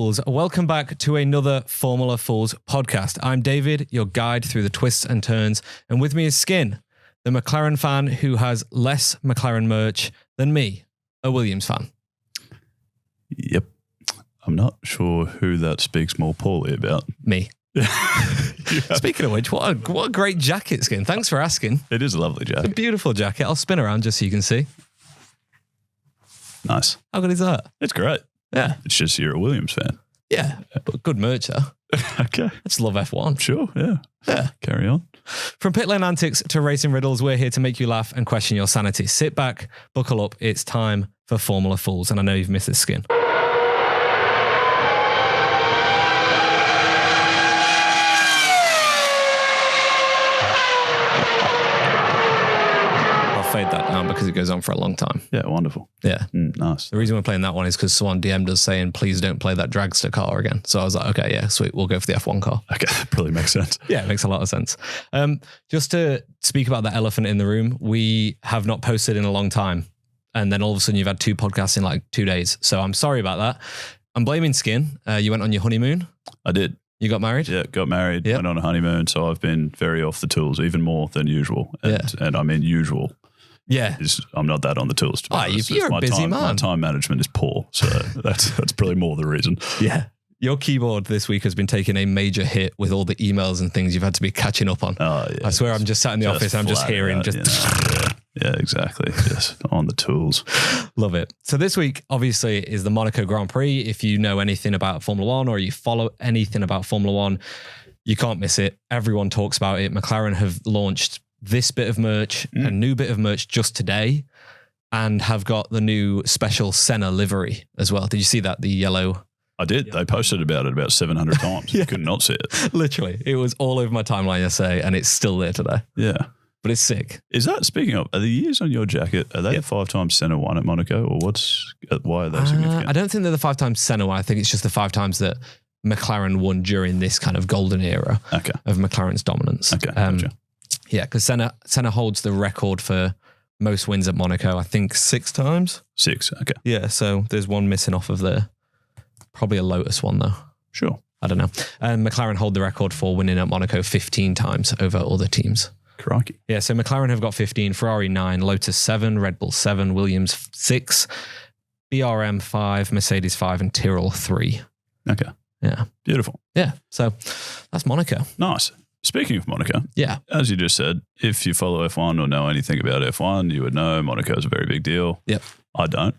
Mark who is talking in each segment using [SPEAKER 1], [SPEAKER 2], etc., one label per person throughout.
[SPEAKER 1] Fools. Welcome back to another Formula Fools podcast. I'm David, your guide through the twists and turns, and with me is Skin, the McLaren fan who has less McLaren merch than me, a Williams fan.
[SPEAKER 2] Yep. I'm not sure who that speaks more poorly about.
[SPEAKER 1] Me. Speaking of which, what a great jacket, Skin. Thanks for asking.
[SPEAKER 2] It is a lovely jacket.
[SPEAKER 1] It's a beautiful jacket. I'll spin around just so you can see.
[SPEAKER 2] Nice.
[SPEAKER 1] How good is that?
[SPEAKER 2] It's great.
[SPEAKER 1] Yeah.
[SPEAKER 2] It's just you're a Williams fan.
[SPEAKER 1] Yeah, but good merch though.
[SPEAKER 2] Okay.
[SPEAKER 1] I just love F1.
[SPEAKER 2] Sure, yeah.
[SPEAKER 1] Yeah.
[SPEAKER 2] Carry on.
[SPEAKER 1] From pit lane antics to racing riddles, we're here to make you laugh and question your sanity. Sit back, buckle up. It's time for Formula Fools. And I know you've missed this, Skin. Fade that down because it goes on for a long time.
[SPEAKER 2] Yeah, wonderful.
[SPEAKER 1] Yeah.
[SPEAKER 2] Nice.
[SPEAKER 1] The reason we're playing that one is because someone DM'd us saying, please don't play that dragster car again. So I was like, okay, yeah, sweet. We'll go for the F1 car.
[SPEAKER 2] Okay, that probably makes sense.
[SPEAKER 1] Yeah, it makes a lot of sense. Just to speak about the elephant in the room, we have not posted in a long time. And then all of a sudden you've had 2 podcasts in like 2 days. So I'm sorry about that. I'm blaming Skin. You went on your honeymoon.
[SPEAKER 2] I did.
[SPEAKER 1] You got married?
[SPEAKER 2] Yeah, got married,
[SPEAKER 1] Yep.
[SPEAKER 2] went on a honeymoon. So I've been very off the tools, even more than usual. And I mean usual.
[SPEAKER 1] Yeah.
[SPEAKER 2] I'm not that on the tools. To be honest.
[SPEAKER 1] You're a busy man.
[SPEAKER 2] My time management is poor. So that's probably more the reason.
[SPEAKER 1] Yeah. Your keyboard this week has been taking a major hit with all the emails and things you've had to be catching up on.
[SPEAKER 2] Oh, yeah.
[SPEAKER 1] I swear I'm just sat in the office and I'm just hearing
[SPEAKER 2] Yeah, exactly. Just on the tools.
[SPEAKER 1] Love it. So this week, obviously, is the Monaco Grand Prix. If you know anything about Formula One or you follow anything about Formula One, you can't miss it. Everyone talks about it. McLaren have launched this bit of merch, a new bit of merch just today, and have got the new special Senna livery as well. Did you see that? The yellow.
[SPEAKER 2] I did. They posted about it about 700 times.
[SPEAKER 1] Yeah.
[SPEAKER 2] You could not see it.
[SPEAKER 1] Literally. It was all over my timeline yesterday, and it's still there today.
[SPEAKER 2] Yeah.
[SPEAKER 1] But it's sick.
[SPEAKER 2] Is that, speaking of, are the years on your jacket, are they the 5 times Senna one at Monaco, or why are they significant?
[SPEAKER 1] I don't think they're the 5 times Senna one. I think it's just the 5 times that McLaren won during this kind of golden era of McLaren's dominance.
[SPEAKER 2] Okay, gotcha.
[SPEAKER 1] Yeah, because Senna holds the record for most wins at Monaco, I think 6 times.
[SPEAKER 2] 6, okay.
[SPEAKER 1] Yeah, so there's one missing off of there. Probably a Lotus one, though.
[SPEAKER 2] Sure.
[SPEAKER 1] I don't know. And McLaren hold the record for winning at Monaco 15 times over other teams.
[SPEAKER 2] Crikey.
[SPEAKER 1] Yeah, so McLaren have got 15, Ferrari 9, Lotus 7, Red Bull 7, Williams 6, BRM 5, Mercedes 5, and Tyrrell 3.
[SPEAKER 2] Okay.
[SPEAKER 1] Yeah.
[SPEAKER 2] Beautiful.
[SPEAKER 1] Yeah, so that's Monaco.
[SPEAKER 2] Nice. Speaking of Monaco,
[SPEAKER 1] yeah,
[SPEAKER 2] as you just said, if you follow F1 or know anything about F1, you would know Monaco is a very big deal.
[SPEAKER 1] Yep.
[SPEAKER 2] I don't.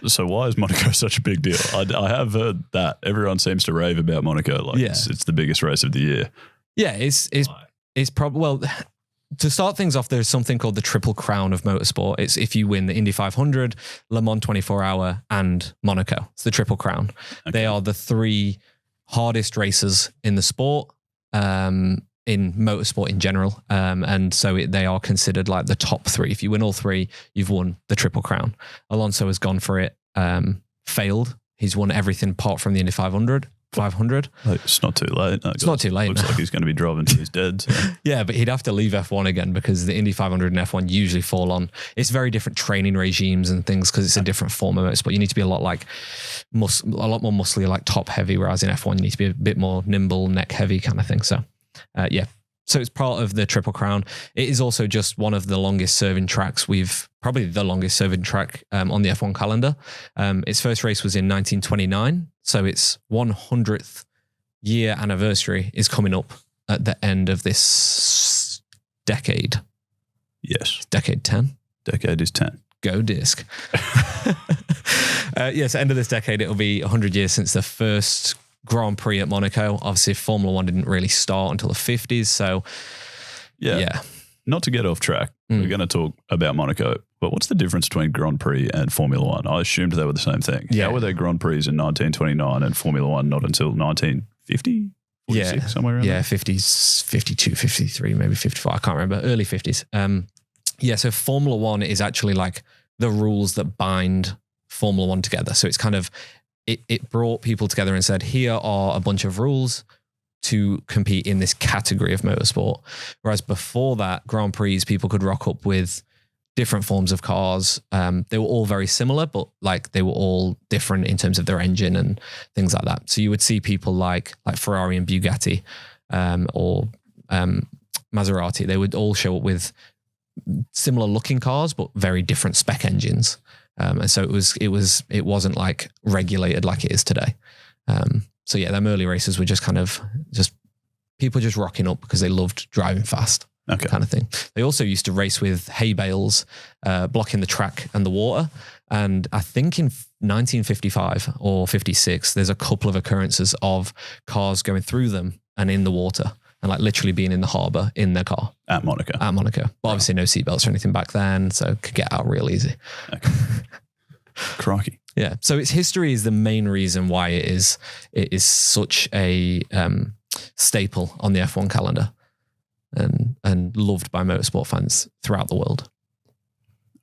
[SPEAKER 2] So why is Monaco such a big deal? I have heard that. Everyone seems to rave about Monaco like it's the biggest race of the year.
[SPEAKER 1] Yeah, it's probably, well, to start things off, there's something called the Triple Crown of motorsport. It's if you win the Indy 500, Le Mans 24 Hour, and Monaco. It's the Triple Crown. Okay. They are the 3 hardest races in the sport. In motorsport in general. And so they are considered like the top 3. If you win all 3, you've won the Triple Crown. Alonso has gone for it, failed. He's won everything apart from the Indy 500.
[SPEAKER 2] It's not too late.
[SPEAKER 1] It's not too late.
[SPEAKER 2] Looks like he's going to be driving till he's dead. So.
[SPEAKER 1] Yeah, but he'd have to leave F1 again because the Indy 500 and F1 usually fall on. It's very different training regimes and things because it's a different form of motorsport. You need to be a lot more muscly, like top heavy, whereas in F1 you need to be a bit more nimble, neck heavy kind of thing. So, yeah. So it's part of the Triple Crown. It is also just one of the longest serving tracks. Probably the longest serving track on the F1 calendar. Its first race was in 1929. So its 100th year anniversary is coming up at the end of this decade.
[SPEAKER 2] Yes.
[SPEAKER 1] Decade 10.
[SPEAKER 2] Decade is 10.
[SPEAKER 1] Go disc. Yes, end of this decade, it'll be 100 years since the first Grand Prix at Monaco. Obviously, Formula One didn't really start until the 50s. So, yeah.
[SPEAKER 2] Not to get off track, we're going to talk about Monaco, but what's the difference between Grand Prix and Formula One? I assumed they were the same thing.
[SPEAKER 1] Yeah.
[SPEAKER 2] How were there Grand Prix in 1929 and Formula One not until 1950? 46, somewhere around there? 50s, 52, 53, maybe 54. I can't remember. Early 50s. So Formula One is actually like the rules that bind Formula One together. So it's kind of, it brought people together and said, here are a bunch of rules to compete in this category of motorsport. Whereas before that, Grand Prix, people could rock up with
[SPEAKER 1] different forms of cars. They were all very similar, but like they were all different in terms of their engine and things like that. So you would see people like Ferrari and Bugatti, or Maserati. They would all show up with similar looking cars, but very different spec engines. And so it wasn't like regulated like it is today. So yeah, them early races were just kind of just people just rocking up because they loved driving fast.
[SPEAKER 2] Okay.
[SPEAKER 1] Kind of thing. They also used to race with hay bales, blocking the track and the water. And I think in 1955 or 56, there's a couple of occurrences of cars going through them and in the water and like literally being in the harbour in their car.
[SPEAKER 2] At Monaco.
[SPEAKER 1] But obviously no seatbelts or anything back then, so could get out real easy.
[SPEAKER 2] Okay. Crikey.
[SPEAKER 1] Yeah. So its history is the main reason why it is such a staple on the F1 calendar. And loved by motorsport fans throughout the world.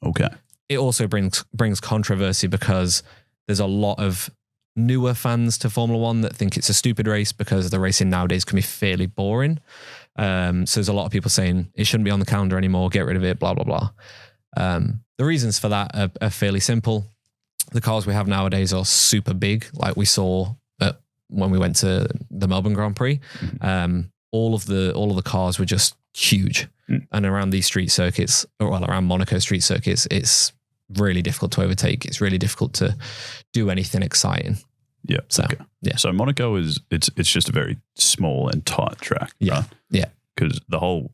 [SPEAKER 2] Okay.
[SPEAKER 1] It also brings controversy because there's a lot of newer fans to Formula One that think it's a stupid race because the racing nowadays can be fairly boring. So there's a lot of people saying it shouldn't be on the calendar anymore, get rid of it, blah, blah, blah. The reasons for that are fairly simple. The cars we have nowadays are super big, like we saw when we went to the Melbourne Grand Prix. Mm-hmm. All of the cars were just huge. And around these street circuits, around Monaco street circuits, it's really difficult to overtake. It's really difficult to do anything exciting.
[SPEAKER 2] Yeah.
[SPEAKER 1] So,
[SPEAKER 2] okay.
[SPEAKER 1] Yeah.
[SPEAKER 2] So Monaco it's just a very small and tight track.
[SPEAKER 1] Yeah.
[SPEAKER 2] Right?
[SPEAKER 1] Yeah.
[SPEAKER 2] Because the whole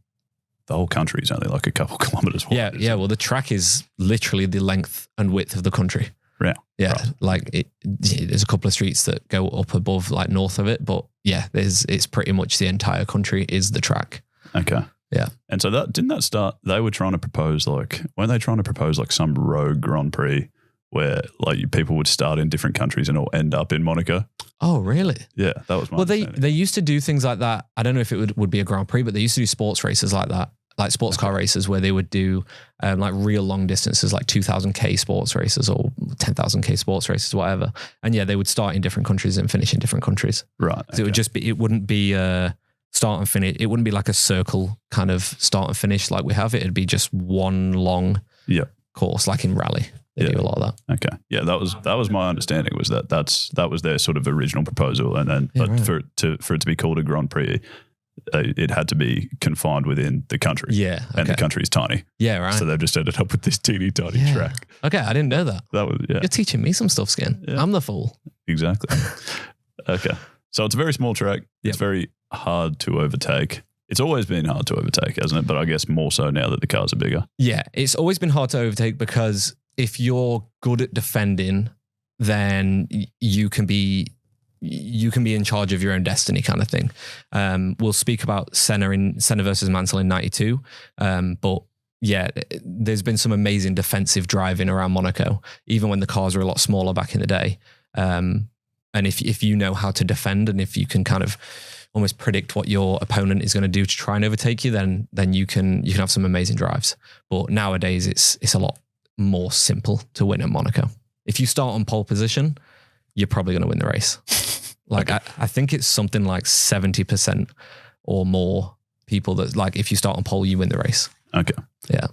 [SPEAKER 2] country is only like a couple kilometers wide.
[SPEAKER 1] Yeah. Yeah. Well, the track is literally the length and width of the country.
[SPEAKER 2] Yeah.
[SPEAKER 1] Yeah.
[SPEAKER 2] Right.
[SPEAKER 1] Like there's a couple of streets that go up above, like north of it, but yeah, it's pretty much the entire country is the track.
[SPEAKER 2] Okay.
[SPEAKER 1] Yeah.
[SPEAKER 2] And so didn't that start, they were trying to propose weren't they trying to propose like some rogue Grand Prix where like people would start in different countries and all end up in Monaco?
[SPEAKER 1] Oh, really?
[SPEAKER 2] Yeah, that was my understanding.
[SPEAKER 1] They used to do things like that. I don't know if it would be a Grand Prix, but they used to do sports races like that. Like sports car races where they would do like real long distances, like 2,000k sports races or 10,000k sports races, whatever. And yeah, they would start in different countries and finish in different countries.
[SPEAKER 2] Right.
[SPEAKER 1] So it wouldn't be start and finish. It wouldn't be like a circle kind of start and finish like we have. It'd be just one long course, like in rally. They do a lot of that.
[SPEAKER 2] Okay. Yeah, that was my understanding was that was their sort of original proposal. And then for it to be called a Grand Prix, it had to be confined within the country.
[SPEAKER 1] Yeah. Okay.
[SPEAKER 2] And the country is tiny.
[SPEAKER 1] Yeah, right.
[SPEAKER 2] So they've just ended up with this teeny tiny track.
[SPEAKER 1] Okay, I didn't know that.
[SPEAKER 2] That was,
[SPEAKER 1] You're teaching me some stuff, Skin. Yeah. I'm the fool.
[SPEAKER 2] Exactly. Okay. So it's a very small track. Yep. It's very hard to overtake. It's always been hard to overtake, hasn't it? But I guess more so now that the cars are bigger.
[SPEAKER 1] Yeah, it's always been hard to overtake because if you're good at defending, then you can be in charge of your own destiny kind of thing. We'll speak about Senna versus Mansell in 92. But yeah, there's been some amazing defensive driving around Monaco, even when the cars were a lot smaller back in the day. And if you know how to defend and if you can kind of almost predict what your opponent is going to do to try and overtake you, then you can have some amazing drives. But nowadays it's a lot more simple to win at Monaco. If you start on pole position, you're probably going to win the race. Like I think it's something like 70% or more people that like if you start on pole, you win the race.
[SPEAKER 2] Okay.
[SPEAKER 1] Yeah.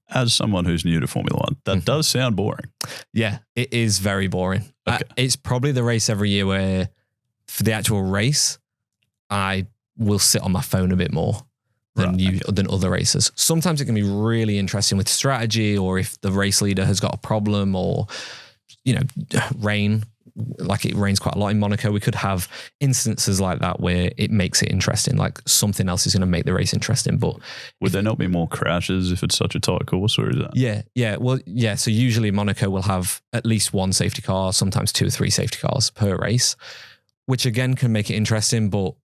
[SPEAKER 2] As someone who's new to Formula One, that does sound boring.
[SPEAKER 1] Yeah, it is very boring.
[SPEAKER 2] Okay.
[SPEAKER 1] It's probably the race every year where for the actual race, I will sit on my phone a bit more than other races. Sometimes it can be really interesting with strategy or if the race leader has got a problem or, rain. Like it rains quite a lot in Monaco. We could have instances like that where it makes it interesting. Like something else is going to make the race interesting. But
[SPEAKER 2] would there not be more crashes if it's such a tight course, or is that?
[SPEAKER 1] Yeah. Well, yeah. So usually Monaco will have at least one safety car, sometimes 2 or 3 safety cars per race, which again can make it interesting. But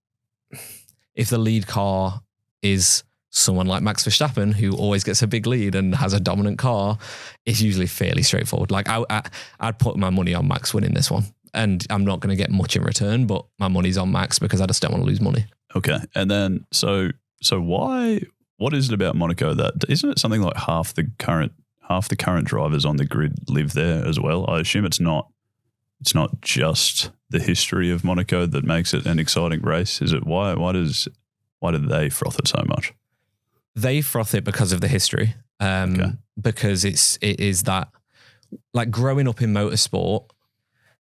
[SPEAKER 1] if the lead car is someone like Max Verstappen, who always gets a big lead and has a dominant car, it's usually fairly straightforward. Like I'd put my money on Max winning this one, and I'm not going to get much in return, but my money's on Max because I just don't want to lose money.
[SPEAKER 2] Okay. And then, so what is it about Monaco that, isn't it something like half the current drivers on the grid live there as well? I assume it's not just the history of Monaco that makes it an exciting race. Is it why do they froth it so much?
[SPEAKER 1] They froth it because of the history. because it is that, like, growing up in motorsport.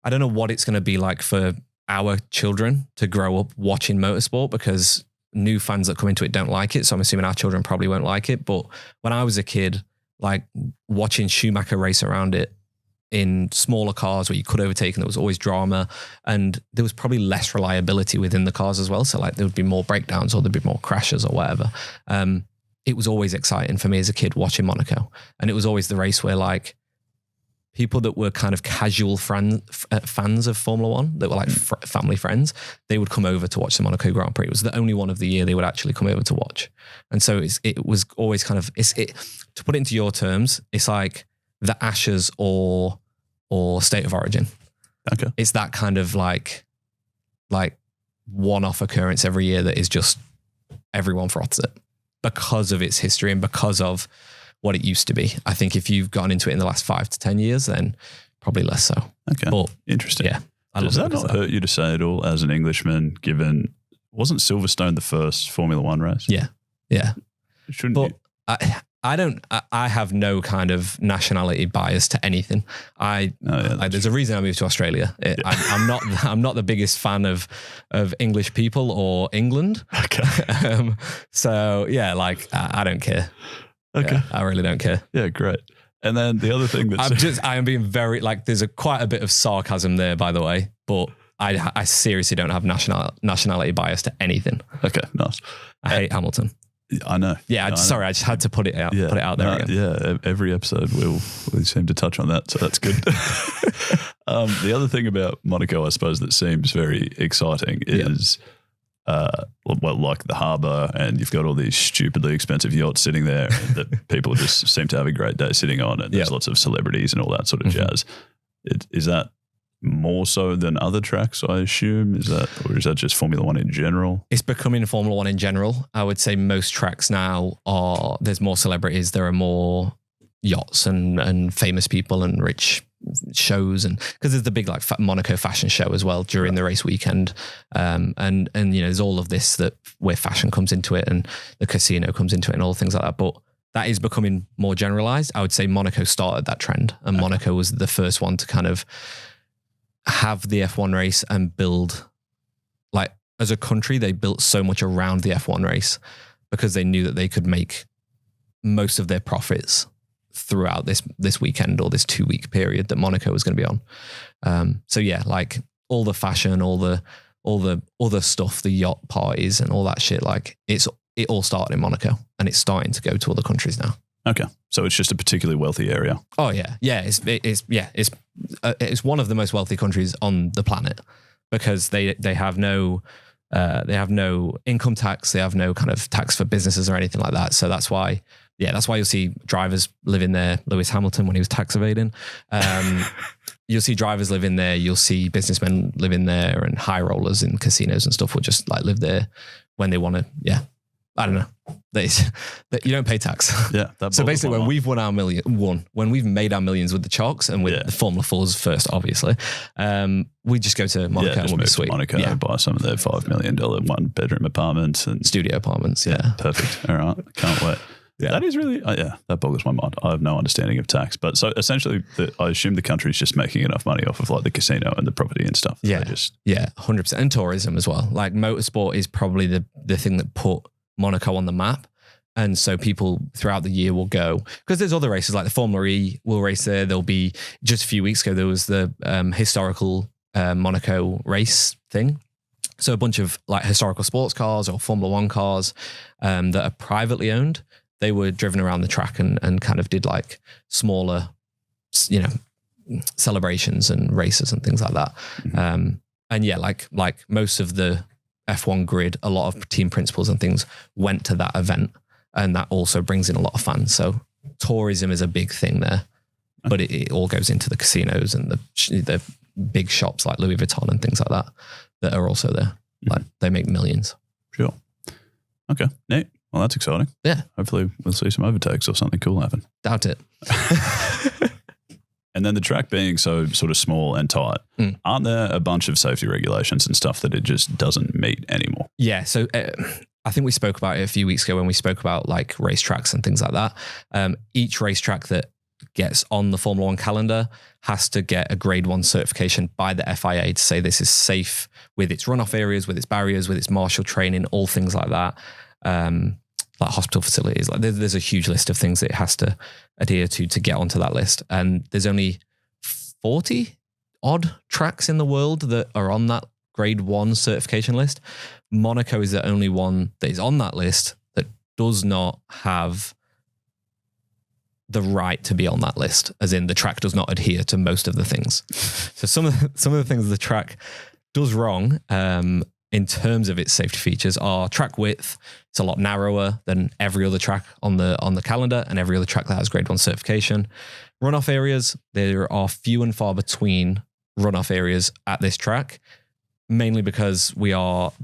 [SPEAKER 1] I don't know what it's going to be like for our children to grow up watching motorsport, because new fans that come into it don't like it. So I'm assuming our children probably won't like it. But when I was a kid, like, watching Schumacher race around it in smaller cars where you could overtake, and there was always drama, and there was probably less reliability within the cars as well. So, like, there would be more breakdowns or there'd be more crashes or whatever. It was always exciting for me as a kid watching Monaco. And it was always the race where, like, people that were kind of casual fans of Formula One, that were like family friends, they would come over to watch the Monaco Grand Prix. It was the only one of the year they would actually come over to watch. And so it was always kind of, to put it into your terms, it's like the Ashes or State of Origin.
[SPEAKER 2] Okay.
[SPEAKER 1] It's that kind of like one-off occurrence every year that is just, everyone froths it because of its history and because of what it used to be. I think if you've gotten into it in the last 5 to 10 years, then probably less so.
[SPEAKER 2] Okay.
[SPEAKER 1] But
[SPEAKER 2] interesting.
[SPEAKER 1] Yeah.
[SPEAKER 2] Does that not hurt you to say it all as an Englishman, given, wasn't Silverstone the first Formula One race?
[SPEAKER 1] Yeah. Yeah.
[SPEAKER 2] Shouldn't
[SPEAKER 1] but
[SPEAKER 2] you?
[SPEAKER 1] I have no kind of nationality bias to anything. There's a reason I moved to Australia. I'm not the biggest fan of English people or England.
[SPEAKER 2] Okay.
[SPEAKER 1] So yeah, like, I don't care.
[SPEAKER 2] Okay.
[SPEAKER 1] Yeah, I really don't care.
[SPEAKER 2] Yeah, great. And then the other thing
[SPEAKER 1] I am being very, like, there's quite a bit of sarcasm there, by the way, but I seriously don't have nationality bias to anything.
[SPEAKER 2] Okay, nice.
[SPEAKER 1] I hate Hamilton.
[SPEAKER 2] I know.
[SPEAKER 1] Yeah, sorry, I just had to put it out there again.
[SPEAKER 2] Yeah, every episode we seem to touch on that, so that's good. The other thing about Monaco, I suppose, that seems very exciting is, like the harbour, and you've got all these stupidly expensive yachts sitting there that people just seem to have a great day sitting on, and there's lots of celebrities and all that sort of jazz. Is that more so than other tracks, I assume? Or is that just Formula One in general?
[SPEAKER 1] It's becoming Formula One in general. I would say most tracks now there's more celebrities, there are more yachts and famous people and rich shows, and because there's the big like Monaco fashion show as well during the race weekend, and you know, there's all of this that where fashion comes into it and the casino comes into it and all things like that. But that is becoming more generalized. I would say Monaco started that trend, and Monaco was the first one to kind of have the F1 race and build, like, as a country, they built so much around the F1 race because they knew that they could make most of their profits throughout this weekend or this 2-week period that Monaco was going to be on. So yeah, like all the fashion, all the other stuff, the yacht parties and all that shit, like it all started in Monaco and it's starting to go to other countries now.
[SPEAKER 2] Okay, so it's just a particularly wealthy area.
[SPEAKER 1] Oh yeah, it's one of the most wealthy countries on the planet because they have no income tax, they have no kind of tax for businesses or anything like that. So that's why you'll see drivers live in there. Lewis Hamilton, when he was tax evading, you'll see drivers live in there. You'll see businessmen live in there, and high rollers in casinos and stuff will just like live there when they want to. Yeah. I don't know. You don't pay tax.
[SPEAKER 2] Yeah.
[SPEAKER 1] So basically, when we've when we've made our millions with the Chalks and with the Formula 4s first, obviously, we just go to Monaco and we'll be sweet.
[SPEAKER 2] Monaco, buy some of their $5 million 1-bedroom apartments and
[SPEAKER 1] studio apartments. Yeah.
[SPEAKER 2] Perfect. All right. Can't wait. Yeah. That is really, that boggles my mind. I have no understanding of tax. But so essentially, I assume the country is just making enough money off of like the casino and the property and stuff.
[SPEAKER 1] Yeah. 100%. And tourism as well. Like motorsport is probably the thing that put Monaco on the map. And so people throughout the year will go, because there's other races like the Formula E will race there. There'll be, just a few weeks ago, there was the historical Monaco race thing. So a bunch of like historical sports cars or Formula One cars that are privately owned, they were driven around the track and kind of did like smaller, you know, celebrations and races and things like that. Mm-hmm. And yeah, like most of the F1 grid, a lot of team principals and things went to that event, and that also brings in a lot of fans. So tourism is a big thing there, but it all goes into the casinos and the big shops like Louis Vuitton and things like that are also there. Like they make millions.
[SPEAKER 2] Sure. Okay. Neat. Well, that's exciting.
[SPEAKER 1] Yeah.
[SPEAKER 2] Hopefully we'll see some overtakes or something cool happen.
[SPEAKER 1] Doubt it.
[SPEAKER 2] And then the track being so sort of small and tight, aren't there a bunch of safety regulations and stuff that it just doesn't meet anymore?
[SPEAKER 1] Yeah. So I think we spoke about it a few weeks ago when we spoke about like racetracks and things like that. Each racetrack that gets on the Formula One calendar has to get a grade 1 certification by the FIA to say this is safe with its runoff areas, with its barriers, with its marshal training, all things like that. Like hospital facilities. Like there's a huge list of things that it has to adhere to get onto that list. And there's only 40 odd tracks in the world that are on that grade 1 certification list. Monaco is the only one that is on that list that does not have the right to be on that list, as in the track does not adhere to most of the things. So some of the things the track does wrong in terms of its safety features are track width. It's a lot narrower than every other track on the calendar and every other track that has grade 1 certification. Runoff areas, there are few and far between runoff areas at this track, mainly because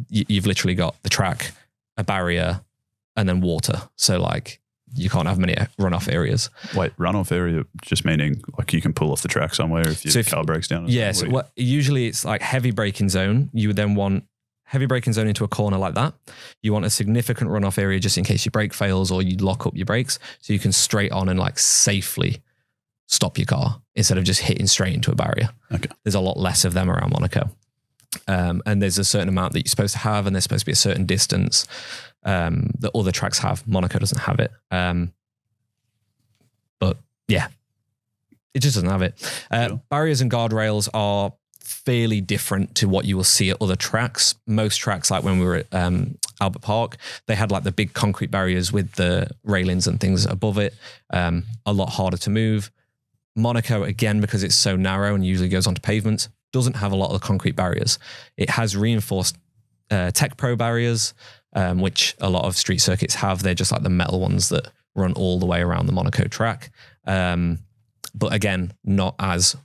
[SPEAKER 1] you've literally got the track, a barrier, and then water. So like you can't have many runoff areas.
[SPEAKER 2] Wait, runoff area just meaning like you can pull off the track somewhere if your car breaks down?
[SPEAKER 1] Yeah, so usually it's like heavy braking zone. You would then want heavy braking zone into a corner like that. You want a significant runoff area just in case your brake fails or you lock up your brakes so you can straight on and like safely stop your car instead of just hitting straight into a barrier.
[SPEAKER 2] Okay.
[SPEAKER 1] There's a lot less of them around Monaco. And there's a certain amount that you're supposed to have, and there's supposed to be a certain distance that other tracks have. Monaco doesn't have it. But yeah, it just doesn't have it.
[SPEAKER 2] Sure.
[SPEAKER 1] Barriers and guardrails are fairly different to what you will see at other tracks. Most tracks, like when we were at Albert Park, they had like the big concrete barriers with the railings and things above it. A lot harder to move. Monaco, again, because it's so narrow and usually goes onto pavements, doesn't have a lot of the concrete barriers. It has reinforced Tech Pro barriers, which a lot of street circuits have. They're just like the metal ones that run all the way around the Monaco track. But again, not as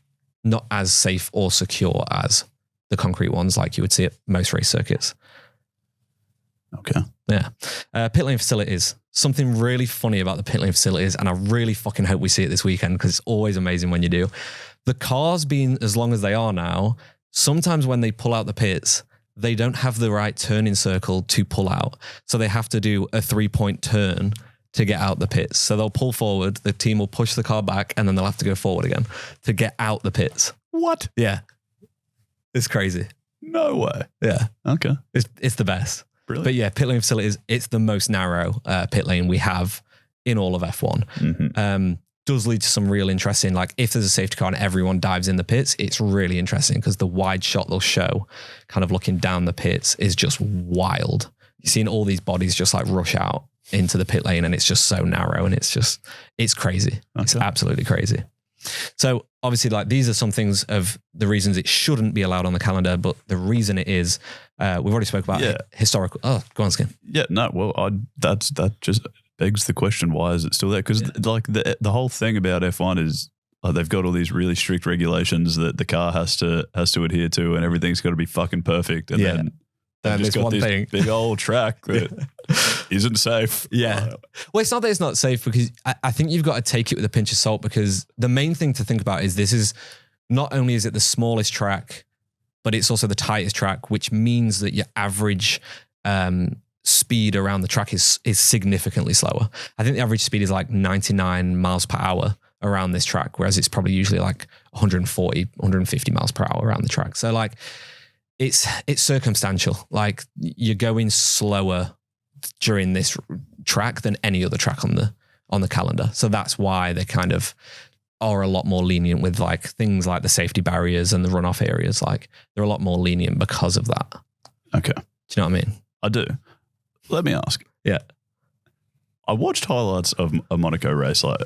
[SPEAKER 1] safe or secure as the concrete ones like you would see at most race circuits.
[SPEAKER 2] Okay.
[SPEAKER 1] Yeah. Pit lane facilities. Something really funny about the pit lane facilities, and I really fucking hope we see it this weekend because it's always amazing when you do. The cars being as long as they are now, sometimes when they pull out the pits, they don't have the right turning circle to pull out. So they have to do a 3-point turn to get out the pits. So they'll pull forward, the team will push the car back, and then they'll have to go forward again to get out the pits.
[SPEAKER 2] What?
[SPEAKER 1] Yeah. It's crazy.
[SPEAKER 2] No way.
[SPEAKER 1] Yeah.
[SPEAKER 2] Okay.
[SPEAKER 1] It's the best.
[SPEAKER 2] Brilliant.
[SPEAKER 1] But yeah, pit lane facilities, it's the most narrow pit lane we have in all of F1.
[SPEAKER 2] Mm-hmm.
[SPEAKER 1] Does lead to some real interesting, like if there's a safety car and everyone dives in the pits, it's really interesting because the wide shot they'll show kind of looking down the pits is just wild. You've seen all these bodies just like rush out into the pit lane and it's just so narrow and it's crazy. Okay. It's absolutely crazy. So obviously like these are some things of the reasons it shouldn't be allowed on the calendar, but the reason it is, we've already spoke about historical. Oh, go on, Skin.
[SPEAKER 2] Yeah, no, well, that just begs the question, why is it still there? Because like the whole thing about F1 is they've got all these really strict regulations that the car has to adhere to, and everything's got to be fucking perfect. And then they've just got this big old track that isn't safe.
[SPEAKER 1] Yeah. Well, it's not that it's not safe, because I think you've got to take it with a pinch of salt, because the main thing to think about is this is not only is it the smallest track, but it's also the tightest track, which means that your average speed around the track is significantly slower. I think the average speed is like 99 miles per hour around this track, whereas it's probably usually like 140, 150 miles per hour around the track. So like it's circumstantial. Like you're going slower during this track than any other track on the calendar. So that's why they kind of are a lot more lenient with like things like the safety barriers and the runoff areas. Like they're a lot more lenient because of that.
[SPEAKER 2] Okay.
[SPEAKER 1] Do you know what I mean?
[SPEAKER 2] I do. Let me ask.
[SPEAKER 1] Yeah.
[SPEAKER 2] I watched highlights of a Monaco race, like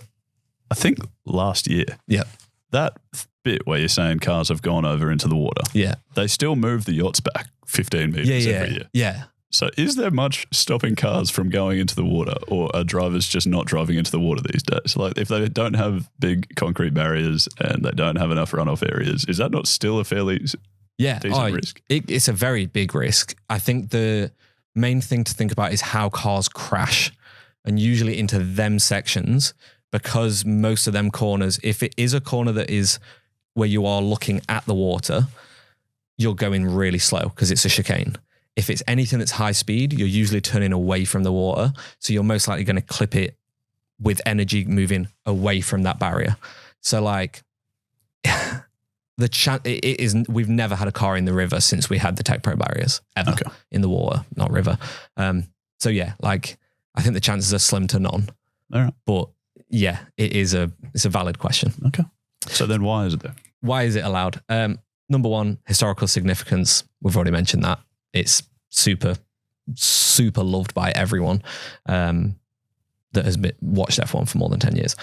[SPEAKER 2] I think last year.
[SPEAKER 1] Yeah.
[SPEAKER 2] That bit where you're saying cars have gone over into the water.
[SPEAKER 1] Yeah.
[SPEAKER 2] They still move the yachts back 15 meters every year.
[SPEAKER 1] Yeah.
[SPEAKER 2] So is there much stopping cars from going into the water, or are drivers just not driving into the water these days? Like if they don't have big concrete barriers and they don't have enough runoff areas, is that not still a fairly decent risk?
[SPEAKER 1] It's a very big risk. I think the main thing to think about is how cars crash, and usually into them sections, because most of them corners, if it is a corner that is where you are looking at the water, you're going really slow because it's a chicane. if it's anything that's high speed, you're usually turning away from the water. So you're most likely going to clip it with energy moving away from that barrier. So like we've never had a car in the river since we had the Tech Pro barriers ever in the water, not river. So yeah, like I think the chances are slim to none.
[SPEAKER 2] All right.
[SPEAKER 1] But yeah, it's a valid question.
[SPEAKER 2] Okay. So then why is it there?
[SPEAKER 1] Why is it allowed? Number one, historical significance. We've already mentioned that. It's super, super loved by everyone that has watched F1 for more than 10 years.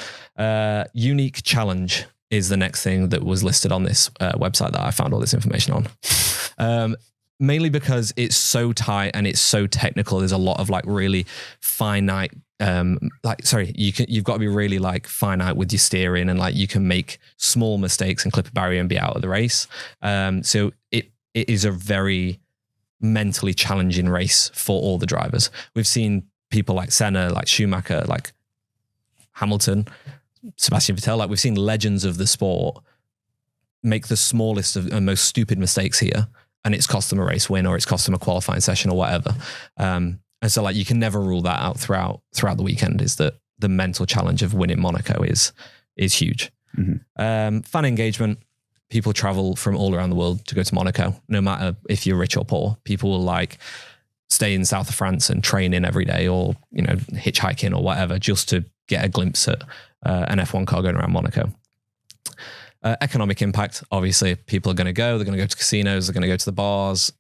[SPEAKER 1] Unique challenge is the next thing that was listed on this website that I found all this information on. Mainly because it's so tight and it's so technical. There's a lot of like really finite, you've got to be really like finite with your steering, and like you can make small mistakes and clip a barrier and be out of the race. So it is a very mentally challenging race for all the drivers. We've seen people like Senna, like Schumacher, like Hamilton, Sebastian Vettel, like we've seen legends of the sport make the smallest and most stupid mistakes here, and it's cost them a race win or it's cost them a qualifying session or whatever. And so like you can never rule that out throughout the weekend, is that the mental challenge of winning Monaco is huge. Mm-hmm. Fan engagement. People travel from all around the world to go to Monaco, no matter if you're rich or poor. People will like stay in south of France and train in every day, or, you know, hitchhiking or whatever, just to get a glimpse at an F1 car going around Monaco. Economic impact, obviously, people are going to go. They're going to go to casinos. They're going to go to the bars.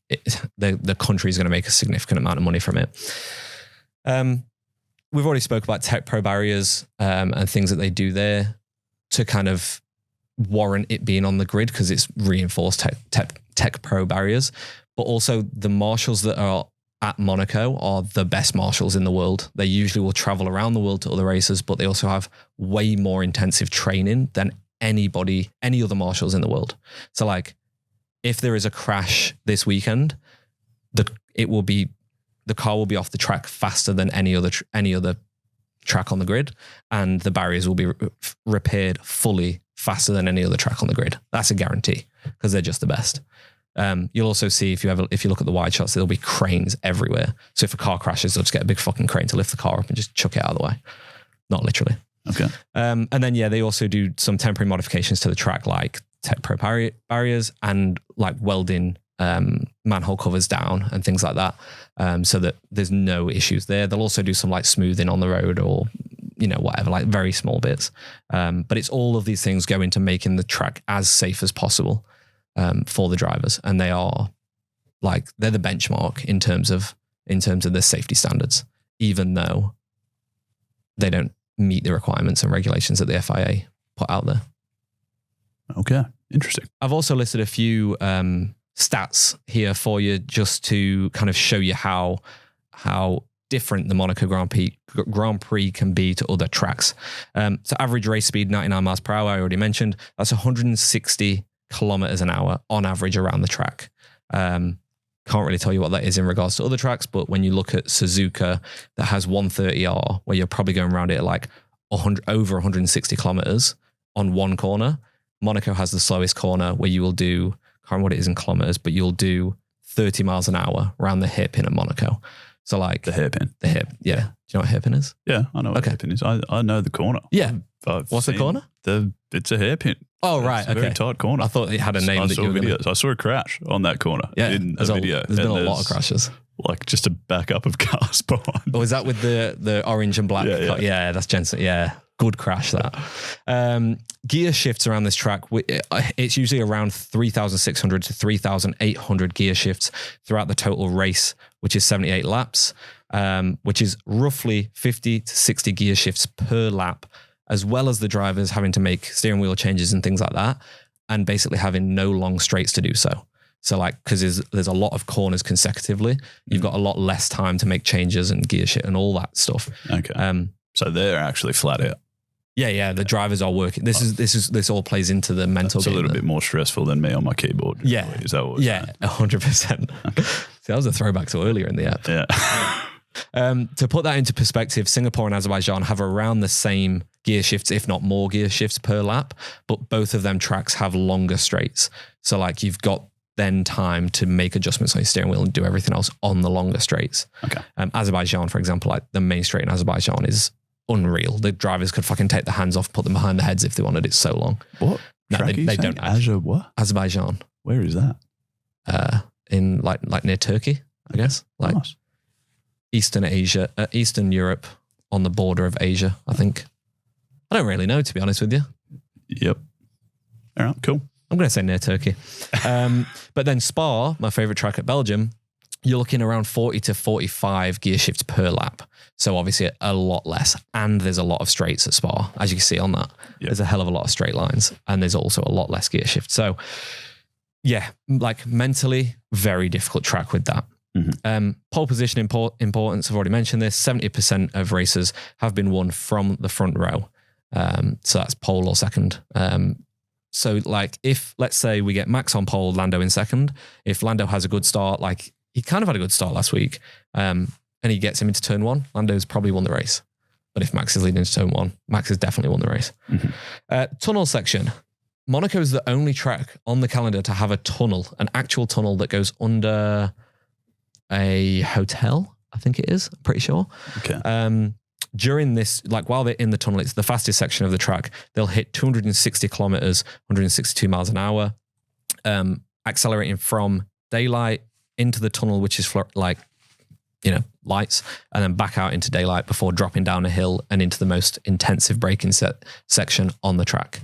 [SPEAKER 1] The country is going to make a significant amount of money from it. We've already spoke about Tech Pro barriers and things that they do there to kind of warrant it being on the grid, because it's reinforced Tech Pro barriers. But also the marshals that are at Monaco are the best marshals in the world. They usually will travel around the world to other races, but they also have way more intensive training than any other marshals in the world. So like if there is a crash this weekend, the car will be off the track faster than any other track on the grid, and the barriers will be repaired fully faster than any other track on the grid. That's a guarantee, because they're just the best. You'll also see if you look at the wide shots, there'll be cranes everywhere. So if a car crashes, they'll just get a big fucking crane to lift the car up and just chuck it out of the way. Not literally.
[SPEAKER 2] Okay.
[SPEAKER 1] And then, yeah, they also do some temporary modifications to the track, like Tech Pro barriers and like welding manhole covers down and things like that, so that there's no issues there. They'll also do some like smoothing on the road, or, you know, whatever, like very small bits. But it's all of these things go into making the track as safe as possible for the drivers. And they're the benchmark in terms of their safety standards, even though they don't meet the requirements and regulations that the FIA put out there.
[SPEAKER 2] Okay, interesting. I've
[SPEAKER 1] also listed a few stats here for you, just to kind of show you how different the Monaco Grand Prix can be to other tracks. So average race speed, 99 miles per hour, I already mentioned. That's 160 kilometers an hour on average around the track. Can't really tell you what that is in regards to other tracks, but when you look at Suzuka, that has 130R, where you're probably going around it at like over 160 kilometers on one corner. Monaco has the slowest corner, where you will do, I can't remember what it is in kilometers, but you'll do 30 miles an hour around the hairpin at Monaco. So like
[SPEAKER 2] the hairpin.
[SPEAKER 1] The hair, yeah. Do you know what hairpin is?
[SPEAKER 2] Yeah, I know what a hairpin is. I know the corner.
[SPEAKER 1] Yeah. What's the corner?
[SPEAKER 2] It's a hairpin.
[SPEAKER 1] Oh, right.
[SPEAKER 2] It's a very tight corner.
[SPEAKER 1] I thought it had a name.
[SPEAKER 2] I saw videos. I saw a crash on that corner.
[SPEAKER 1] Yeah,
[SPEAKER 2] in a video.
[SPEAKER 1] There's been a lot of crashes.
[SPEAKER 2] Like just a backup of cars behind.
[SPEAKER 1] Oh, is that with the orange and black? Yeah, that's Jensen. Yeah, good crash that. Gear shifts around this track. It's usually around 3,600 to 3,800 gear shifts throughout the total race, which is 78 laps, which is roughly 50 to 60 gear shifts per lap, as well as the drivers having to make steering wheel changes and things like that, and basically having no long straights to do so. So like, because there's a lot of corners consecutively, you've got a lot less time to make changes and gear shit and all that stuff.
[SPEAKER 2] Okay. So they're actually flat out.
[SPEAKER 1] Yeah. The drivers are working. This all plays into the mental.
[SPEAKER 2] It's a little bit more stressful than me on my keyboard.
[SPEAKER 1] Yeah.
[SPEAKER 2] Is that what?
[SPEAKER 1] Yeah, 100%. Okay. See, that was a throwback to earlier in the app.
[SPEAKER 2] Yeah.
[SPEAKER 1] To put that into perspective, Singapore and Azerbaijan have around the same gear shifts, if not more gear shifts per lap, but both of them tracks have longer straights. So like you've got then time to make adjustments on your steering wheel and do everything else on the longer straights.
[SPEAKER 2] Okay.
[SPEAKER 1] Azerbaijan, for example, like the main straight in Azerbaijan is unreal. The drivers could fucking take the hands off, put them behind their heads if they wanted. It's so long.
[SPEAKER 2] What?
[SPEAKER 1] No, they don't.
[SPEAKER 2] What?
[SPEAKER 1] Azerbaijan.
[SPEAKER 2] Where is that?
[SPEAKER 1] In like near Turkey, I guess. Like
[SPEAKER 2] nice.
[SPEAKER 1] Eastern Asia, Eastern Europe, on the border of Asia, I think. I don't really know, to be honest with you.
[SPEAKER 2] Yep. All right, cool.
[SPEAKER 1] I'm going to say near Turkey. But then Spa, my favorite track at Belgium, you're looking around 40 to 45 gear shifts per lap. So obviously a lot less. And there's a lot of straights at Spa, as you can see on that. Yep. There's a hell of a lot of straight lines. And there's also a lot less gear shift. So yeah, like mentally, very difficult track with that. Mm-hmm. Pole position importance, I've already mentioned this. 70% of races have been won from the front row. So that's pole or second. So like if, let's say we get Max on pole, Lando in second, if Lando has a good start, like he kind of had a good start last week, and he gets him into turn one, Lando's probably won the race. But if Max is leading into turn one, Max has definitely won the race. Mm-hmm. Tunnel section. Monaco is the only track on the calendar to have a tunnel, an actual tunnel that goes under a hotel, I think it is, I'm pretty sure.
[SPEAKER 2] Okay.
[SPEAKER 1] During this, like while they're in the tunnel, it's the fastest section of the track. They'll hit 260 kilometers, 162 miles an hour, accelerating from daylight into the tunnel, which is lights, and then back out into daylight before dropping down a hill and into the most intensive braking section on the track.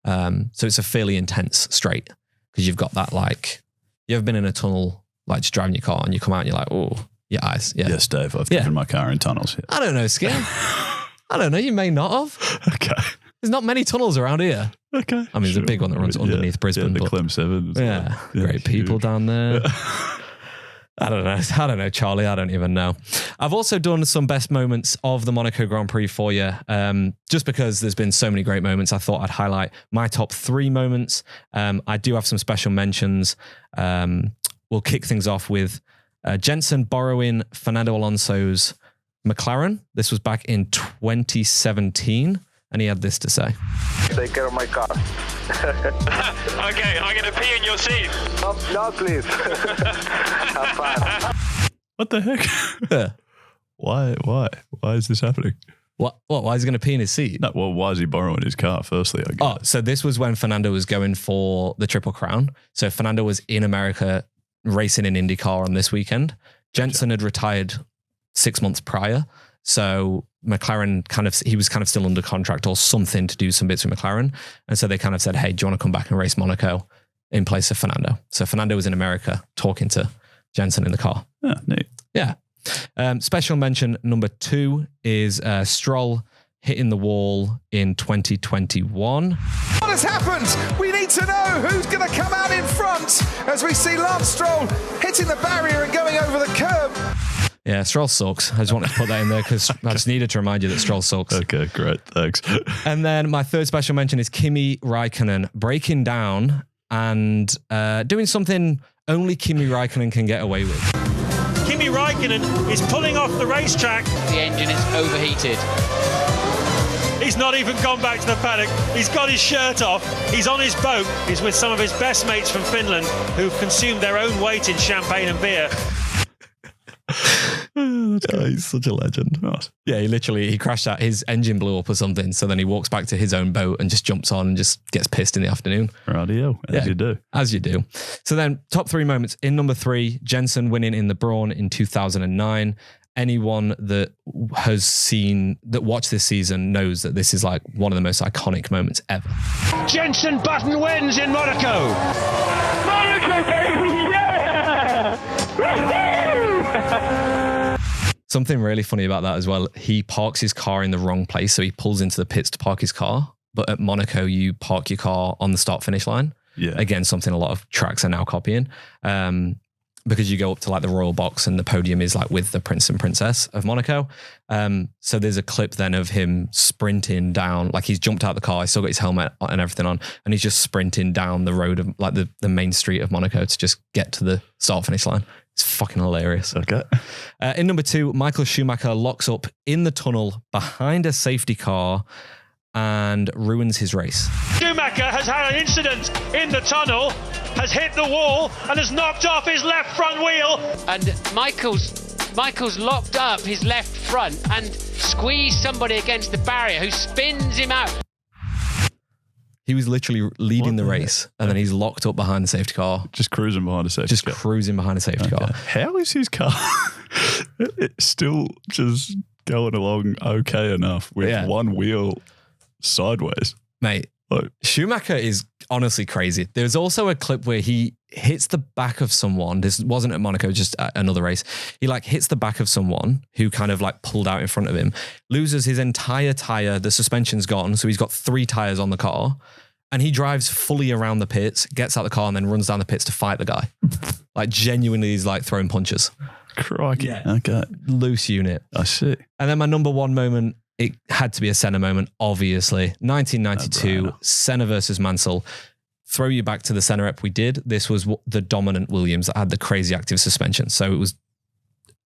[SPEAKER 1] So it's a fairly intense straight because you've got that, like, you ever been in a tunnel, like just driving your car and you come out and you're like, oh, your eyes. Yeah.
[SPEAKER 2] Yes, Dave. I've driven my car in tunnels. Yeah.
[SPEAKER 1] I don't know, Skin. I don't know. You may not have.
[SPEAKER 2] Okay.
[SPEAKER 1] There's not many tunnels around here.
[SPEAKER 2] Okay.
[SPEAKER 1] I mean, there's a big one that runs underneath Brisbane.
[SPEAKER 2] Yeah, the Clem 7.
[SPEAKER 1] Yeah. Great people down there. I don't know, Charlie. I don't even know. I've also done some best moments of the Monaco Grand Prix for you. Just because there's been so many great moments, I thought I'd highlight my top 3 moments. I do have some special mentions. We'll kick things off with Jenson borrowing Fernando Alonso's McLaren. This was back in 2017, and he had this to say.
[SPEAKER 3] Take care of my car.
[SPEAKER 4] Okay, I'm going to pee in your seat.
[SPEAKER 3] No, please. Have fun.
[SPEAKER 2] What the heck? Why is this happening?
[SPEAKER 1] What? Why is he going to pee in his seat?
[SPEAKER 2] No, well, why is he borrowing his car, firstly, I guess?
[SPEAKER 1] Oh, so this was when Fernando was going for the Triple Crown. So Fernando was in America racing in IndyCar on this weekend. Jenson had retired 6 months prior. So McLaren he was still under contract or something to do some bits with McLaren. And so they kind of said, hey, do you want to come back and race Monaco in place of Fernando? So Fernando was in America talking to Jenson in the car.
[SPEAKER 2] Yeah, neat.
[SPEAKER 1] Yeah. Special mention number 2 is Stroll hitting the wall in 2021.
[SPEAKER 5] What has happened? We need to know who's going to come out in front as we see Lance Stroll hitting the barrier and going over the curb.
[SPEAKER 1] Yeah, Stroll sucks. I just wanted to put that in there because I just needed to remind you that Stroll sucks.
[SPEAKER 2] Okay, great. Thanks.
[SPEAKER 1] And then my third special mention is Kimi Raikkonen breaking down and doing something only Kimi Raikkonen can get away with.
[SPEAKER 4] Kimi Raikkonen is pulling off the racetrack.
[SPEAKER 6] The engine is overheated.
[SPEAKER 4] He's not even gone back to the paddock. He's got his shirt off. He's on his boat. He's with some of his best mates from Finland who've consumed their own weight in champagne and beer.
[SPEAKER 1] He's such a legend.
[SPEAKER 2] Nice.
[SPEAKER 1] Yeah, he crashed out. His engine blew up or something. So then he walks back to his own boat and just jumps on and just gets pissed in the afternoon.
[SPEAKER 2] Radio, as you do.
[SPEAKER 1] As you do. So then top 3 moments. In number 3, Jenson winning in the Brawn in 2009. Anyone that watched this season knows that this is like one of the most iconic moments ever.
[SPEAKER 4] Jenson Button wins in Monaco.
[SPEAKER 3] Monaco, baby! Yeah!
[SPEAKER 1] Something really funny about that as well. He parks his car in the wrong place. So he pulls into the pits to park his car. But at Monaco, you park your car on the start-finish line.
[SPEAKER 2] Yeah.
[SPEAKER 1] Again, something a lot of tracks are now copying. Because you go up to like the royal box and the podium is like with the prince and princess of Monaco. So there's a clip then of him sprinting down, like he's jumped out of the car, he's still got his helmet and everything on, and he's just sprinting down the road of like the main street of Monaco to just get to the start finish line. It's fucking hilarious.
[SPEAKER 2] Okay.
[SPEAKER 1] In number 2, Michael Schumacher locks up in the tunnel behind a safety car and ruins his race.
[SPEAKER 4] Schumacher has had an incident in the tunnel, has hit the wall and has knocked off his left front wheel.
[SPEAKER 6] And Michael's locked up his left front and squeezed somebody against the barrier who spins him out.
[SPEAKER 1] He was literally leading the race, and then he's locked up behind the safety car.
[SPEAKER 2] Just cruising behind a safety car.
[SPEAKER 1] Cruising behind a safety car.
[SPEAKER 2] How is his car it's still just going along okay enough with one wheel sideways?
[SPEAKER 1] Mate, Schumacher is honestly crazy. There's also a clip where he hits the back of someone. This wasn't at Monaco, just at another race. He like hits the back of someone who kind of like pulled out in front of him, loses his entire tire. The suspension's gone. So he's got 3 tires on the car, and he drives fully around the pits, gets out the car, and then runs down the pits to fight the guy. Like genuinely, he's like throwing punches.
[SPEAKER 2] Crikey. Yeah. Okay.
[SPEAKER 1] Loose unit.
[SPEAKER 2] I see.
[SPEAKER 1] And then my number one moment, it had to be a Senna moment, obviously. 1992, Senna versus Mansell. Throw you back to the Senna rep we did. This was the dominant Williams that had the crazy active suspension. So it was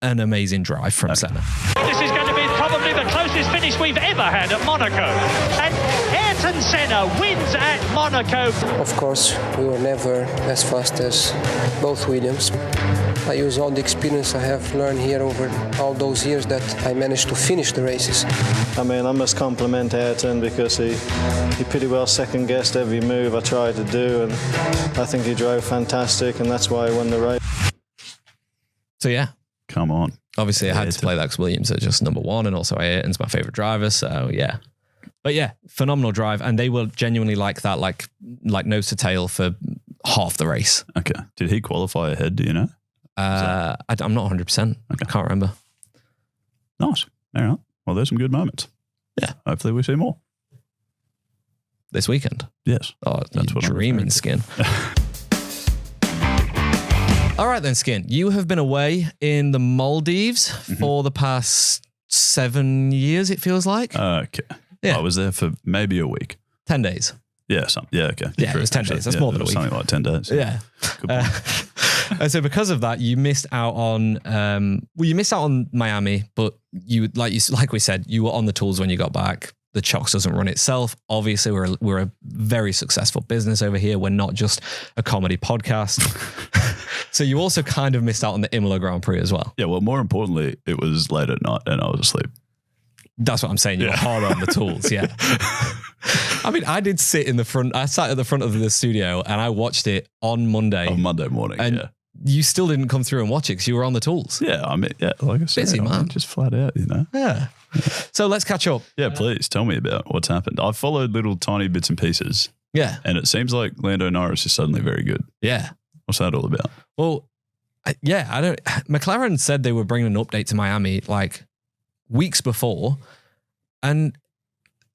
[SPEAKER 1] an amazing drive from Senna.
[SPEAKER 4] This is going to be probably the closest finish we've ever had at Monaco. And Ayrton Senna wins at Monaco.
[SPEAKER 7] Of course, we were never as fast as both Williams. I use all the experience I have learned here over all those years that I managed to finish the races.
[SPEAKER 8] I mean, I must compliment Ayrton because he pretty well second-guessed every move I tried to do, and I think he drove fantastic, and that's why he won the race.
[SPEAKER 1] So yeah.
[SPEAKER 2] Come on.
[SPEAKER 1] Obviously, I had to play that because Williams are just number one, and also Ayrton's my favorite driver. So yeah. But yeah, phenomenal drive. And they were genuinely like that, like nose to tail for half the race.
[SPEAKER 2] Okay. Did he qualify ahead? Do you know?
[SPEAKER 1] I'm not 100%. I can't remember.
[SPEAKER 2] Nice. All right. Well, there's some good moments.
[SPEAKER 1] Yeah.
[SPEAKER 2] Hopefully we see more.
[SPEAKER 1] This weekend?
[SPEAKER 2] Yes.
[SPEAKER 1] Oh, that's what dreaming, Skin. All right then, Skin. You have been away in the Maldives for the past 7 years, it feels like.
[SPEAKER 2] Okay.
[SPEAKER 1] Yeah.
[SPEAKER 2] I was there for maybe a week.
[SPEAKER 1] 10 days.
[SPEAKER 2] Yeah. Okay.
[SPEAKER 1] Yeah, it was 10 days. That's more than a week.
[SPEAKER 2] Something like 10 days.
[SPEAKER 1] Yeah. And so because of that, you missed out on, you missed out on Miami, but like we said, you were on the tools when you got back. The Chocks doesn't run itself. Obviously, we're a very successful business over here. We're not just a comedy podcast. So you also kind of missed out on the Imola Grand Prix as well.
[SPEAKER 2] Yeah, well, more importantly, it was late at night and I was asleep.
[SPEAKER 1] That's what I'm saying. You were hard on the tools, yeah. I mean, I did sit in the front. I sat at the front of the studio and I watched it on Monday.
[SPEAKER 2] On Monday morning,
[SPEAKER 1] and you still didn't come through and watch it because you were on the tools.
[SPEAKER 2] Yeah, I mean, like I said,
[SPEAKER 1] busy man,
[SPEAKER 2] just flat out, you know.
[SPEAKER 1] Yeah. So let's catch up.
[SPEAKER 2] Yeah, please tell me about what's happened. I followed little tiny bits and pieces.
[SPEAKER 1] Yeah,
[SPEAKER 2] and it seems like Lando Norris is suddenly very good.
[SPEAKER 1] Yeah,
[SPEAKER 2] what's that all about?
[SPEAKER 1] Well, I don't. McLaren said they were bringing an update to Miami like weeks before, and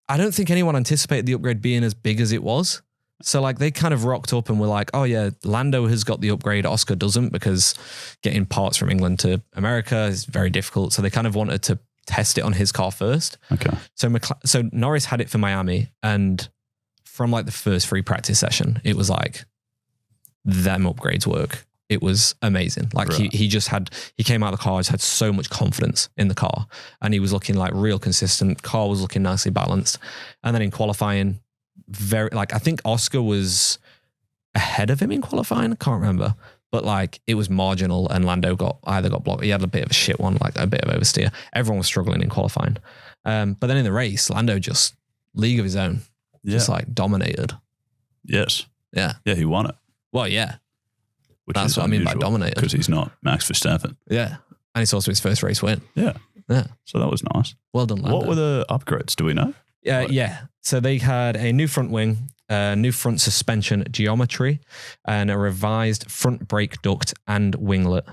[SPEAKER 1] I don't think anyone anticipated the upgrade being as big as it was. So like they kind of rocked up and were like, oh yeah, Lando has got the upgrade, Oscar doesn't, because getting parts from England to America is very difficult. So they kind of wanted to test it on his car first.
[SPEAKER 2] Okay.
[SPEAKER 1] So Norris had it for Miami, and from like the first free practice session, it was like them upgrades work. It was amazing. Like he came out of the car, just had so much confidence in the car, and he was looking like real consistent. Car was looking nicely balanced. And then in qualifying, I think Oscar was ahead of him in qualifying. I can't remember, but like it was marginal, and Lando got blocked. He had a bit of a shit one, like a bit of oversteer. Everyone was struggling in qualifying. But then in the race, Lando just league of his own, just like dominated.
[SPEAKER 2] Yes.
[SPEAKER 1] Yeah.
[SPEAKER 2] Yeah. He won it.
[SPEAKER 1] Well, yeah.
[SPEAKER 2] That's
[SPEAKER 1] what I mean by dominated.
[SPEAKER 2] Because he's not Max Verstappen.
[SPEAKER 1] Yeah. And it's also his first race win.
[SPEAKER 2] Yeah.
[SPEAKER 1] Yeah.
[SPEAKER 2] So that was nice.
[SPEAKER 1] Well done, Lando.
[SPEAKER 2] What were the upgrades? Do we know?
[SPEAKER 1] Yeah. So they had a new front wing, new front suspension geometry, and a revised front brake duct and winglet,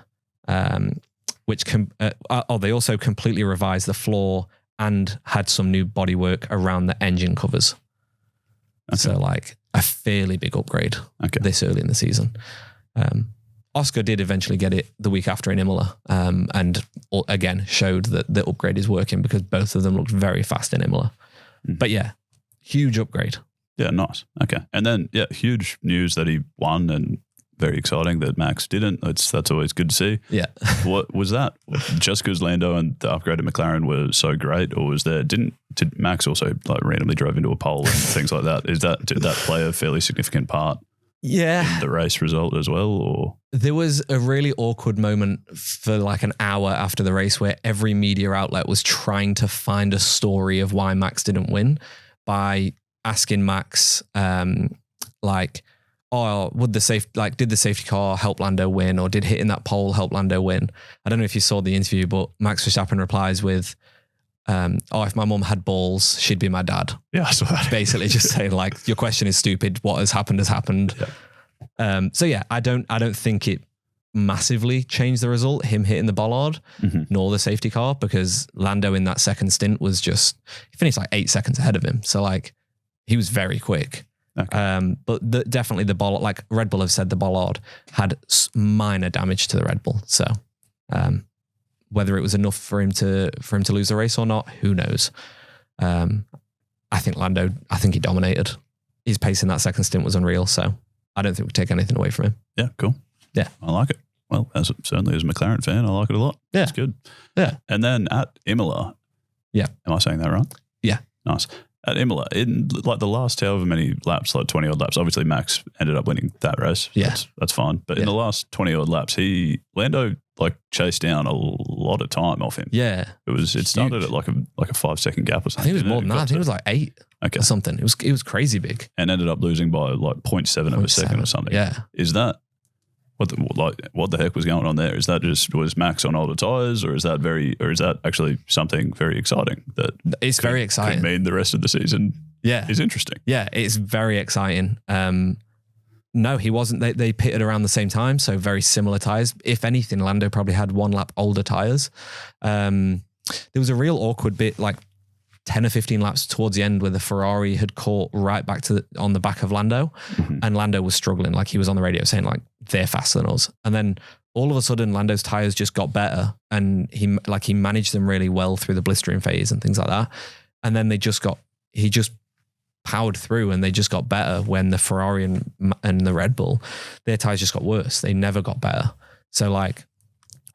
[SPEAKER 1] they also completely revised the floor and had some new bodywork around the engine covers. Okay. So like a fairly big upgrade this early in the season. Oscar did eventually get it the week after in Imola, and again showed that the upgrade is working because both of them looked very fast in Imola. But yeah, huge upgrade.
[SPEAKER 2] Yeah, nice. Okay. And then, huge news that he won, and very exciting that Max didn't. That's always good to see.
[SPEAKER 1] Yeah.
[SPEAKER 2] What was that? Just because Lando and the upgraded McLaren were so great, or was there, didn't did Max also like randomly drove into a pole and things like that? Did that play a fairly significant part?
[SPEAKER 1] Yeah.
[SPEAKER 2] In the race result as well, or?
[SPEAKER 1] There was a really awkward moment for like an hour after the race where every media outlet was trying to find a story of why Max didn't win by asking Max, like, oh, did the safety car help Lando win, or did hitting that pole help Lando win? I don't know if you saw the interview, but Max Verstappen replies with, if my mum had balls, she'd be my dad.
[SPEAKER 2] Yeah, I saw that.
[SPEAKER 1] Basically just saying like, your question is stupid. What has happened has happened. Yeah. So yeah, I don't think it massively changed the result, him hitting the bollard, nor the safety car, because Lando in that second stint was he finished like 8 seconds ahead of him. So like, he was very quick. Okay. But definitely the bollard, like Red Bull have said, the bollard had minor damage to the Red Bull. So, whether it was enough for him to lose the race or not, who knows? I think he dominated. His pace in that second stint was unreal. So I don't think we take anything away from him.
[SPEAKER 2] Yeah, cool.
[SPEAKER 1] Yeah,
[SPEAKER 2] I like it. Well, certainly as a McLaren fan, I like it a lot.
[SPEAKER 1] Yeah,
[SPEAKER 2] it's good.
[SPEAKER 1] Yeah,
[SPEAKER 2] and then at Imola.
[SPEAKER 1] Yeah,
[SPEAKER 2] am I saying that right?
[SPEAKER 1] Yeah,
[SPEAKER 2] nice. At Imola, in like the last however many laps, like 20 odd laps, obviously Max ended up winning that race.
[SPEAKER 1] Yeah.
[SPEAKER 2] That's fine. But in the last 20 odd laps, Lando like chased down a lot of time off him.
[SPEAKER 1] Yeah.
[SPEAKER 2] It started at like a 5 second gap or something.
[SPEAKER 1] I think it was more than that. I think it was like 8 or something. It was crazy big.
[SPEAKER 2] And ended up losing by like 0.7 of a second or something.
[SPEAKER 1] Yeah.
[SPEAKER 2] Is that what the heck was going on there? Is that was Max on older tires, or is that actually something very exciting that
[SPEAKER 1] it's very exciting?
[SPEAKER 2] Could mean the rest of the season.
[SPEAKER 1] Yeah,
[SPEAKER 2] is interesting.
[SPEAKER 1] Yeah, it's very exciting. No, he wasn't. They pitted around the same time, so very similar tires. If anything, Lando probably had 1 lap older tires. There was a real awkward bit, like 10 or 15 laps towards the end, where the Ferrari had caught right back on the back of Lando, and Lando was struggling. Like he was on the radio saying like, they're faster than us. And then all of a sudden Lando's tires just got better, and he managed them really well through the blistering phase and things like that. And then he just powered through, and they just got better when the Ferrari and the Red Bull, their tires just got worse. They never got better. So like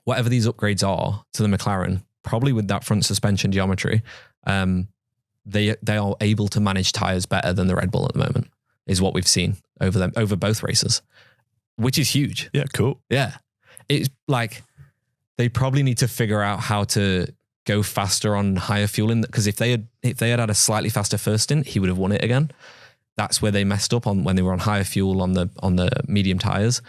[SPEAKER 1] whatever these upgrades are to the McLaren, probably with that front suspension geometry, they are able to manage tires better than the Red Bull at the moment, is what we've seen over both races, which is huge.
[SPEAKER 2] Yeah, cool.
[SPEAKER 1] Yeah. It's like they probably need to figure out how to go faster on higher fueling, because if they had a slightly faster first stint, he would have won it again. That's where they messed up on when they were on higher fuel on the medium tires.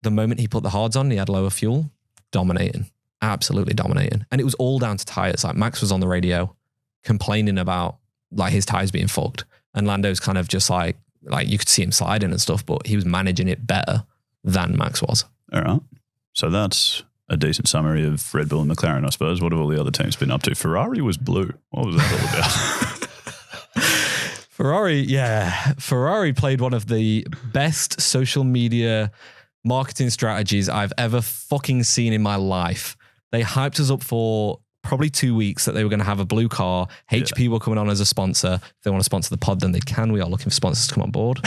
[SPEAKER 1] The moment he put the hards on, he had lower fuel, dominating. Absolutely dominating. And it was all down to tires. Like Max was on the radio complaining about like his tires being fucked, and Lando's kind of just like you could see him sliding and stuff, but he was managing it better than Max was.
[SPEAKER 2] All right. So that's a decent summary of Red Bull and McLaren, I suppose. What have all the other teams been up to? Ferrari was blue. What was that all
[SPEAKER 1] about? Ferrari played one of the best social media marketing strategies I've ever fucking seen in my life. They hyped us up for probably 2 weeks that they were going to have a blue car. HP were coming on as a sponsor. If they want to sponsor the pod, then they can. We are looking for sponsors to come on board.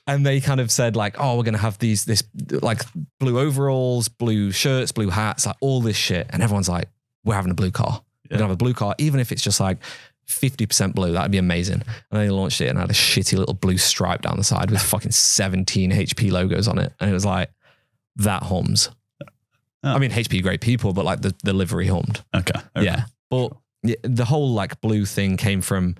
[SPEAKER 1] And they kind of said like, oh, we're going to have this like blue overalls, blue shirts, blue hats, like all this shit. And everyone's like, we're having a blue car. We're going to have a blue car, even if it's just like 50% blue. That'd be amazing. And they launched it and had a shitty little blue stripe down the side with fucking 17 HP logos on it. And it was like, that hums. Oh. I mean, HP, great people, but like the livery hummed.
[SPEAKER 2] Okay.
[SPEAKER 1] Yeah. But the whole like blue thing came from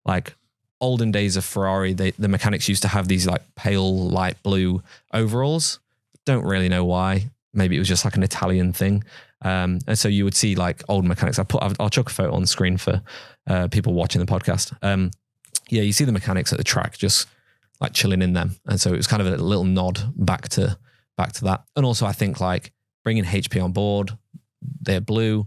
[SPEAKER 1] like olden days of Ferrari. The mechanics used to have these like pale light blue overalls. Don't really know why. Maybe it was just like an Italian thing. And so you would see like old mechanics. I'll chuck a photo on the screen for people watching the podcast. You see the mechanics at the track just like chilling in them. And so it was kind of a little nod back to that. And also I think like bringing HP on board, they're blue,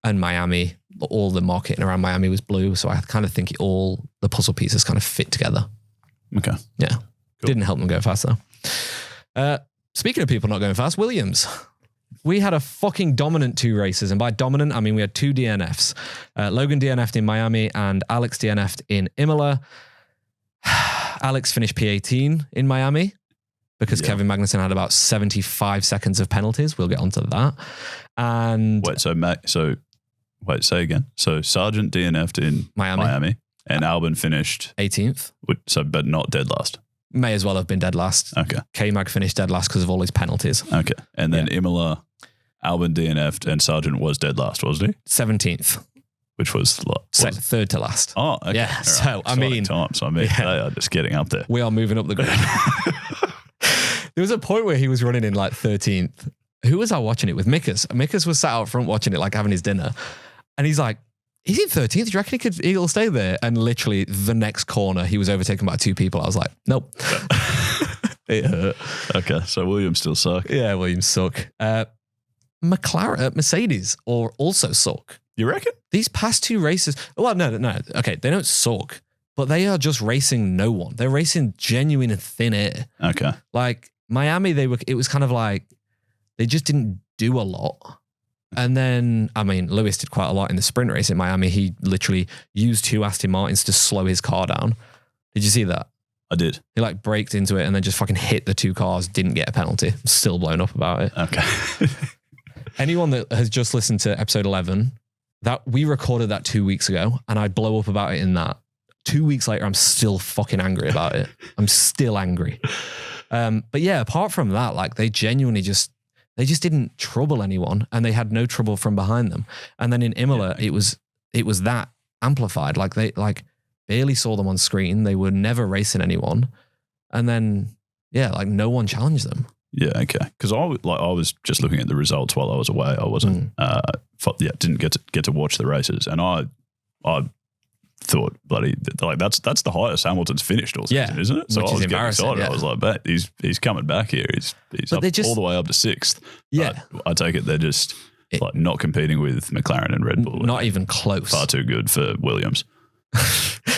[SPEAKER 1] and Miami, all the marketing around Miami was blue. So I kind of think the puzzle pieces kind of fit together.
[SPEAKER 2] Okay.
[SPEAKER 1] Yeah. Cool. Didn't help them go fast though. Speaking of people not going fast, Williams. We had a fucking dominant 2 races. And by dominant, I mean we had 2 DNFs. Logan DNF'd in Miami and Alex DNF'd in Imola. Alex finished P18 in Miami because Kevin Magnussen had about 75 seconds of penalties. We'll get onto that. And
[SPEAKER 2] wait, so Wait, say again. So Sargent DNF'd in Miami and Albon finished
[SPEAKER 1] 18th.
[SPEAKER 2] But not dead last.
[SPEAKER 1] May as well have been dead last.
[SPEAKER 2] Okay.
[SPEAKER 1] K-Mag finished dead last because of all his penalties.
[SPEAKER 2] Okay. And then Imola, Albon DNF'd and Sargent was dead last, wasn't he?
[SPEAKER 1] 17th.
[SPEAKER 2] Which was
[SPEAKER 1] third to last.
[SPEAKER 2] Oh, okay.
[SPEAKER 1] Yeah.
[SPEAKER 2] Right.
[SPEAKER 1] So, I mean,
[SPEAKER 2] they are just getting up there.
[SPEAKER 1] We are moving up the grid. There was a point where he was running in like 13th. Who was I watching it with? Mikas. Mikas was sat out front watching it, like having his dinner. And he's like, he's in 13th. Do you reckon he'll stay there? And literally the next corner, he was overtaken by 2 people. I was like, nope. It hurt.
[SPEAKER 2] Okay. So Williams still suck.
[SPEAKER 1] Yeah, Williams suck. Mercedes also suck.
[SPEAKER 2] You reckon?
[SPEAKER 1] These past 2 races, well, no. Okay, they don't suck, but they are just racing no one. They're racing genuine and thin air.
[SPEAKER 2] Okay.
[SPEAKER 1] Like Miami, it was kind of like they just didn't do a lot. And then, I mean, Lewis did quite a lot in the sprint race in Miami. He literally used 2 Aston Martins to slow his car down. Did you see that?
[SPEAKER 2] I did.
[SPEAKER 1] He like braked into it and then just fucking hit the 2 cars, didn't get a penalty. I'm still blown up about it.
[SPEAKER 2] Okay.
[SPEAKER 1] Anyone that has just listened to episode 11, that we recorded that 2 weeks ago and I blow up about it in that. 2 weeks later, I'm still fucking angry about it. I'm still angry. But yeah, apart from that, like they genuinely just didn't trouble anyone and they had no trouble from behind them. And then in Imola, it was that amplified. Like they barely saw them on screen. They were never racing anyone. And then, like no one challenged them.
[SPEAKER 2] Yeah, okay. Because I was just looking at the results while I was away. I wasn't, didn't get to watch the races, and I thought, bloody, like that's the highest Hamilton's finished all season, isn't it? So I was getting excited. Yeah. I was like, "Bet he's coming back here. He's up, all the way up to 6th."
[SPEAKER 1] Yeah,
[SPEAKER 2] but I take it they're just like not competing with McLaren and Red Bull.
[SPEAKER 1] Not even close.
[SPEAKER 2] Far too good for Williams.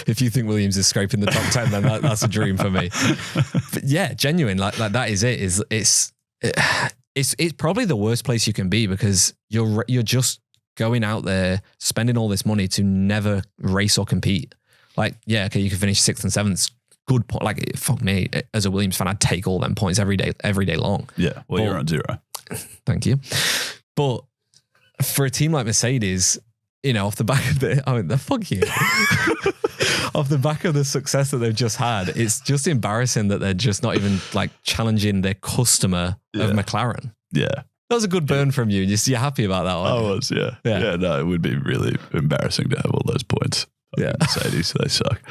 [SPEAKER 1] If you think Williams is scraping the top 10, then that's a dream for me. But yeah, genuine, like that is it. It's probably the worst place you can be because you're just going out there spending all this money to never race or compete. Like, yeah, okay, you can finish 6th and 7th. Good point. Like, fuck me, as a Williams fan, I'd take all them points every day long.
[SPEAKER 2] Yeah, well, you're on 0.
[SPEAKER 1] Thank you. But for a team like Mercedes, off the back of fuck you. Off the back of the success that they've just had, it's just embarrassing that they're just not even like challenging their customer of McLaren.
[SPEAKER 2] Yeah.
[SPEAKER 1] That was a good burn from you. You're happy about that one.
[SPEAKER 2] I was, yeah. Yeah, no, it would be really embarrassing to have all those points.
[SPEAKER 1] Yeah.
[SPEAKER 2] Mercedes, they suck.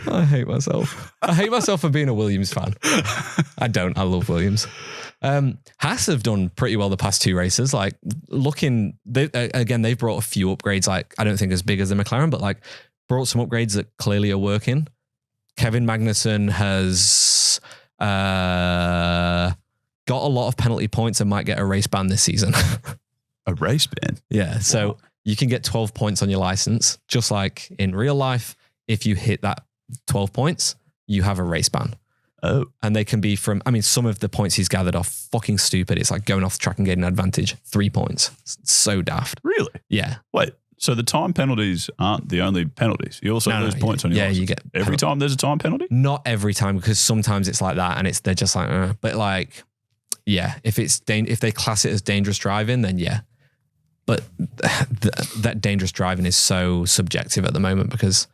[SPEAKER 1] I hate myself. I hate myself for being a Williams fan. I don't. I love Williams. Haas have done pretty well the past 2 races. Like they've brought a few upgrades. Like I don't think as big as the McLaren, but like brought some upgrades that clearly are working. Kevin Magnussen has got a lot of penalty points and might get a race ban this season.
[SPEAKER 2] A race ban?
[SPEAKER 1] Yeah. So you can get 12 points on your license, just like in real life. If you hit that 12 points, you have a race ban.
[SPEAKER 2] Oh.
[SPEAKER 1] And they can be from, some of the points he's gathered are fucking stupid. It's like going off the track and getting an advantage. 3 points. It's so daft.
[SPEAKER 2] Really?
[SPEAKER 1] Yeah.
[SPEAKER 2] Wait, so the time penalties aren't the only penalties? You also lose points on your license?
[SPEAKER 1] You get
[SPEAKER 2] every time there's a time penalty?
[SPEAKER 1] Not every time, because sometimes it's like that and they're just like, but like, yeah, if they class it as dangerous driving, then yeah. But that dangerous driving is so subjective at the moment because,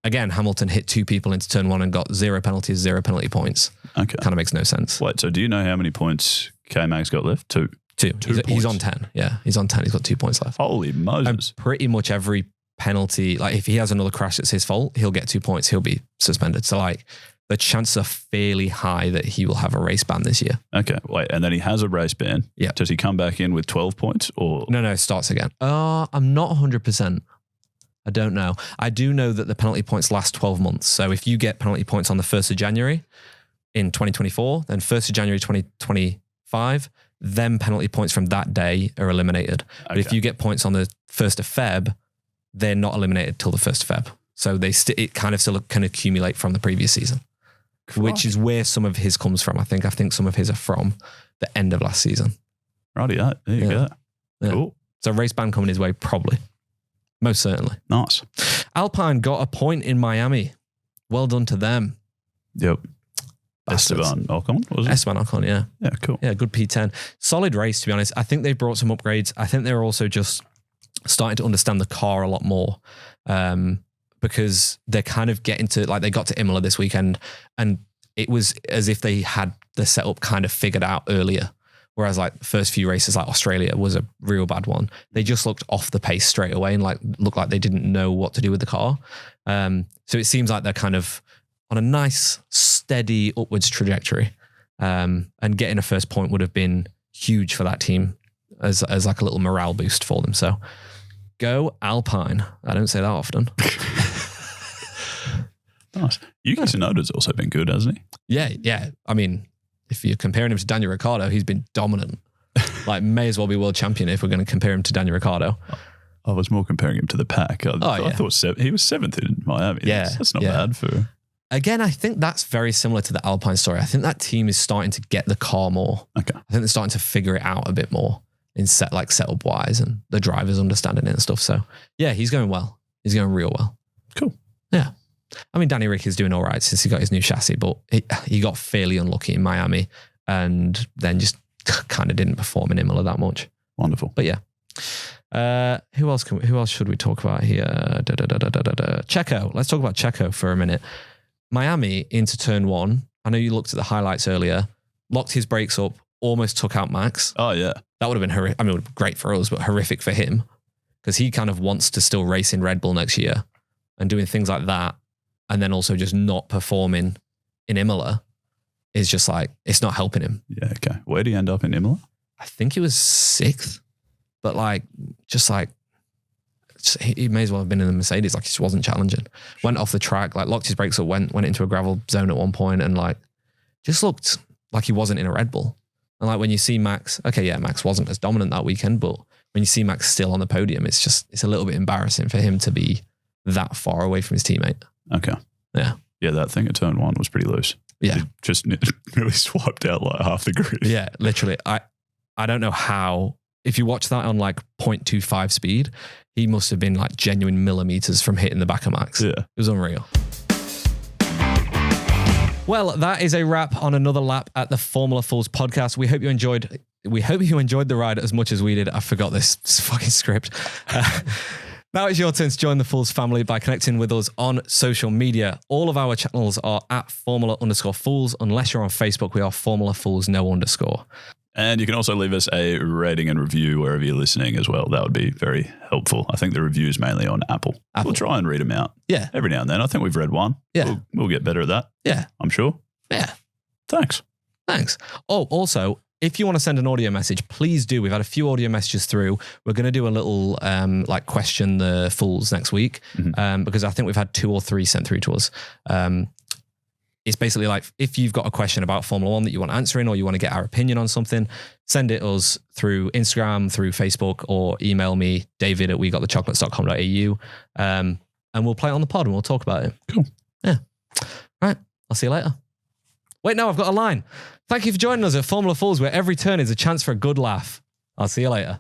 [SPEAKER 1] again, Hamilton hit 2 people into turn 1 and got 0 penalties, 0 penalty points.
[SPEAKER 2] Okay.
[SPEAKER 1] Kind of makes no sense.
[SPEAKER 2] Wait, so do you know how many points K-Mag's got left? 2.
[SPEAKER 1] 2. He's on 10. Yeah, he's on 10. He's got 2 points left.
[SPEAKER 2] Holy Moses.
[SPEAKER 1] And pretty much every penalty, like if he has another crash that's his fault, he'll get 2 points. He'll be suspended. So like the chances are fairly high that he will have a race ban this year.
[SPEAKER 2] Okay, wait, and then he has a race ban.
[SPEAKER 1] Yeah.
[SPEAKER 2] Does he come back in with 12 points or?
[SPEAKER 1] No, it starts again. I'm not 100%. I don't know. I do know that the penalty points last 12 months. So if you get penalty points on the 1st of January in 2024, then 1st of January 2025, then penalty points from that day are eliminated. Okay. But if you get points on the 1st of Feb, they're not eliminated till the 1st of Feb. So it kind of still can accumulate from the previous season, which is where some of his comes from. I think some of his are from the end of last season.
[SPEAKER 2] Righty, there you go.
[SPEAKER 1] Yeah.
[SPEAKER 2] Cool.
[SPEAKER 1] So race ban coming his way, probably. Most certainly.
[SPEAKER 2] Nice.
[SPEAKER 1] Alpine got a point in Miami. Well done to them.
[SPEAKER 2] Yep. Esteban Ocon, was it?
[SPEAKER 1] Esteban Ocon, yeah.
[SPEAKER 2] Yeah, cool.
[SPEAKER 1] Yeah, good P10. Solid race, to be honest. I think they've brought some upgrades. I think they're also just starting to understand the car a lot more, because they're kind of getting to, like, they got to Imola this weekend and it was as if they had the setup kind of figured out earlier. Whereas like the first few races, like Australia was a real bad one. They just looked off the pace straight away and like looked like they didn't know what to do with the car. So it seems like they're kind of on a nice, steady upwards trajectory. And getting a first point would have been huge for that team as like a little morale boost for them. So go Alpine. I don't say that often.
[SPEAKER 2] Nice. Yuki Tsunoda's also been good, hasn't he?
[SPEAKER 1] Yeah. I mean, if you're comparing him to Daniel Ricciardo, he's been dominant. Like, may as well be world champion if we're going to compare him to Daniel Ricciardo.
[SPEAKER 2] I was more comparing him to the pack. I thought he was 7th in Miami.
[SPEAKER 1] Yeah.
[SPEAKER 2] That's not bad for...
[SPEAKER 1] Again, I think that's very similar to the Alpine story. I think that team is starting to get the car more.
[SPEAKER 2] Okay.
[SPEAKER 1] I think they're starting to figure it out a bit more in setup wise and the drivers understanding it and stuff. So yeah, he's going well. He's going real well.
[SPEAKER 2] Cool.
[SPEAKER 1] Yeah. I mean, Danny Rick is doing all right since he got his new chassis, but he got fairly unlucky in Miami and then just kind of didn't perform in Imola that much.
[SPEAKER 2] Wonderful.
[SPEAKER 1] But yeah. Who else should we talk about here? Checo. Let's talk about Checo for a minute. Miami into turn 1. I know you looked at the highlights earlier, locked his brakes up, almost took out Max.
[SPEAKER 2] Oh yeah.
[SPEAKER 1] That would have been horrific. I mean, it would have been great for us, but horrific for him because he kind of wants to still race in Red Bull next year and doing things like that. And then also just not performing in Imola is just like, it's not helping him.
[SPEAKER 2] Yeah, okay. Where did he end up in Imola?
[SPEAKER 1] I think he was 6th, but like, he may as well have been in the Mercedes. Like, he just wasn't challenging. Went off the track, like locked his brakes up, went into a gravel zone at one point and like, just looked like he wasn't in a Red Bull. And like when you see Max, okay, yeah, Max wasn't as dominant that weekend, but when you see Max still on the podium, it's a little bit embarrassing for him to be that far away from his teammate.
[SPEAKER 2] Okay.
[SPEAKER 1] Yeah.
[SPEAKER 2] Yeah, that thing at turn 1 was pretty loose.
[SPEAKER 1] Yeah.
[SPEAKER 2] It just nearly swiped out like half the grid.
[SPEAKER 1] Yeah, literally. I don't know how, if you watch that on like 0.25 speed, he must have been like genuine millimeters from hitting the back of Max.
[SPEAKER 2] Yeah.
[SPEAKER 1] It was unreal. Well, that is a wrap on another lap at the Formula Fools podcast. We hope you enjoyed the ride as much as we did. I forgot this fucking script. Now it's your turn to join the Fools family by connecting with us on social media. All of our channels are at Formula_Fools. Unless you're on Facebook, we are Formula Fools _.
[SPEAKER 2] And you can also leave us a rating and review wherever you're listening as well. That would be very helpful. I think the review is mainly on Apple. We'll try and read them out.
[SPEAKER 1] Yeah.
[SPEAKER 2] Every now and then. I think we've read one.
[SPEAKER 1] Yeah.
[SPEAKER 2] We'll get better at that.
[SPEAKER 1] Yeah.
[SPEAKER 2] I'm sure.
[SPEAKER 1] Yeah.
[SPEAKER 2] Thanks.
[SPEAKER 1] Oh, also, if you want to send an audio message, please do. We've had a few audio messages through. We're going to do a little question the Fools next week because I think we've had 2 or 3 sent through to us. It's basically like if you've got a question about Formula 1 that you want answering or you want to get our opinion on something, send it us through Instagram, through Facebook, or email me, david@wegotthechocolates.com.au, and we'll play it on the pod and we'll talk about it.
[SPEAKER 2] Cool.
[SPEAKER 1] Yeah. Right. I'll see you later. Wait, no, I've got a line. Thank you for joining us at Formula Fools, where every turn is a chance for a good laugh. I'll see you later.